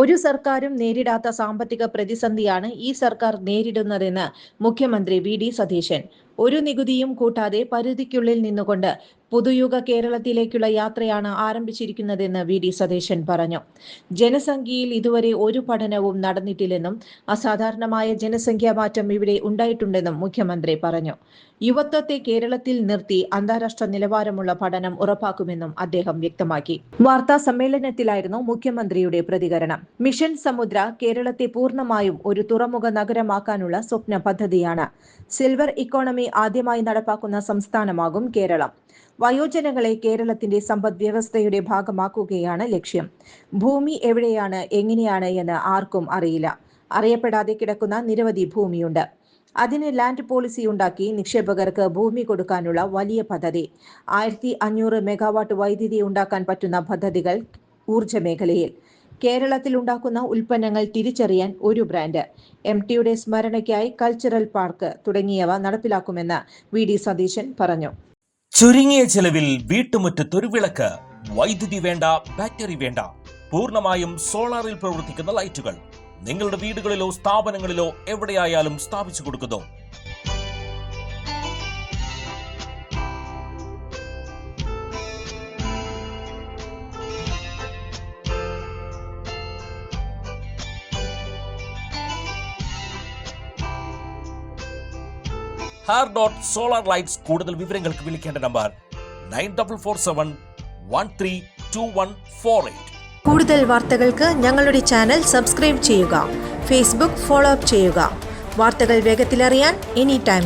ഒരു സർക്കാരും നേരിടാത്ത സാമ്പത്തിക പ്രതിസന്ധിയാണ് ഈ സർക്കാർ നേരിടുന്നതെന്ന് മുഖ്യമന്ത്രി വി.ഡി. സതീശൻ. ഒരു നികുതിയും കൂട്ടാതെ പരിധിക്കുള്ളിൽ നിന്നുകൊണ്ട് പുതുയുഗ കേരളത്തിലേക്കുള്ള യാത്രയാണ് ആരംഭിച്ചിരിക്കുന്നതെന്ന് വി.ഡി. സതീശൻ പറഞ്ഞു. ജനസംഖ്യയിൽ ഇതുവരെ ഒരു പഠനവും നടന്നിട്ടില്ലെന്നും അസാധാരണമായ ജനസംഖ്യാ മാറ്റം ഇവിടെ ഉണ്ടായിട്ടുണ്ടെന്നും മുഖ്യമന്ത്രി പറഞ്ഞു. യുവത്വത്തെ കേരളത്തിൽ നിർത്തി അന്താരാഷ്ട്ര നിലവാരമുള്ള പഠനം ഉറപ്പാക്കുമെന്നും അദ്ദേഹം വ്യക്തമാക്കി. വാർത്താ സമ്മേളനത്തിലായിരുന്നു മുഖ്യമന്ത്രിയുടെ പ്രതികരണം. മിഷൻ സമുദ്ര കേരളത്തെ പൂർണ്ണമായും ഒരു തുറമുഖ നഗരമാക്കാനുള്ള സ്വപ്ന പദ്ധതിയാണ്. സിൽവർ ഇക്കോണമി ആദ്യമായി നടപ്പാക്കുന്ന സംസ്ഥാനമാകും കേരളം. വയോജനങ്ങളെ കേരളത്തിന്റെ സമ്പദ് വ്യവസ്ഥയുടെ ഭാഗമാക്കുകയാണ് ലക്ഷ്യം. ഭൂമി എവിടെയാണ്, എങ്ങനെയാണ് എന്ന് ആർക്കും അറിയില്ല. അറിയപ്പെടാതെ കിടക്കുന്ന നിരവധി ഭൂമിയുണ്ട്. അതിന് ലാൻഡ് പോളിസി ഉണ്ടാക്കി നിക്ഷേപകർക്ക് ഭൂമി കൊടുക്കാനുള്ള വലിയ പദ്ധതി. 1500 മെഗാവാട്ട് വൈദ്യുതി ഉണ്ടാക്കാൻ പറ്റുന്ന പദ്ധതികൾ ഊർജ്ജ മേഖലയിൽ. കേരളത്തിൽ ഉണ്ടാക്കുന്ന ഉൽപ്പന്നങ്ങൾ തിരിച്ചറിയാൻ ഒരു ബ്രാൻഡ്, MTയുടെ സ്മരണയ്ക്കായി കൾച്ചറൽ പാർക്ക് തുടങ്ങിയവ നടപ്പിലാക്കുമെന്ന് വി.ഡി. സതീശൻ പറഞ്ഞു. ചുരുങ്ങിയ ചെലവിൽ വീട്ടുമുറ്റത്തൊരു വിളക്ക്. വൈദ്യുതി വേണ്ട, ബാറ്ററി വേണ്ട. പൂർണ്ണമായും സോളാറിൽ പ്രവർത്തിക്കുന്ന ലൈറ്റുകൾ നിങ്ങളുടെ വീടുകളിലോ സ്ഥാപനങ്ങളിലോ എവിടെയായാലും സ്ഥാപിച്ചു കൊടുക്കുന്നു. Solar Lights. കൂടുതൽ വിവരങ്ങൾക്ക് വിളിക്കേണ്ട നമ്പർ 9447132148. കൂടുതൽ വാർത്തകൾക്ക് ഞങ്ങളുടെ ചാനൽ സബ്സ്ക്രൈബ് ചെയ്യുക. ഫേസ്ബുക്ക് ഫോളോ അപ്പ് ചെയ്യുക. വാർത്തകൾ വേഗത്തിലറിയാൻ എനി ടൈം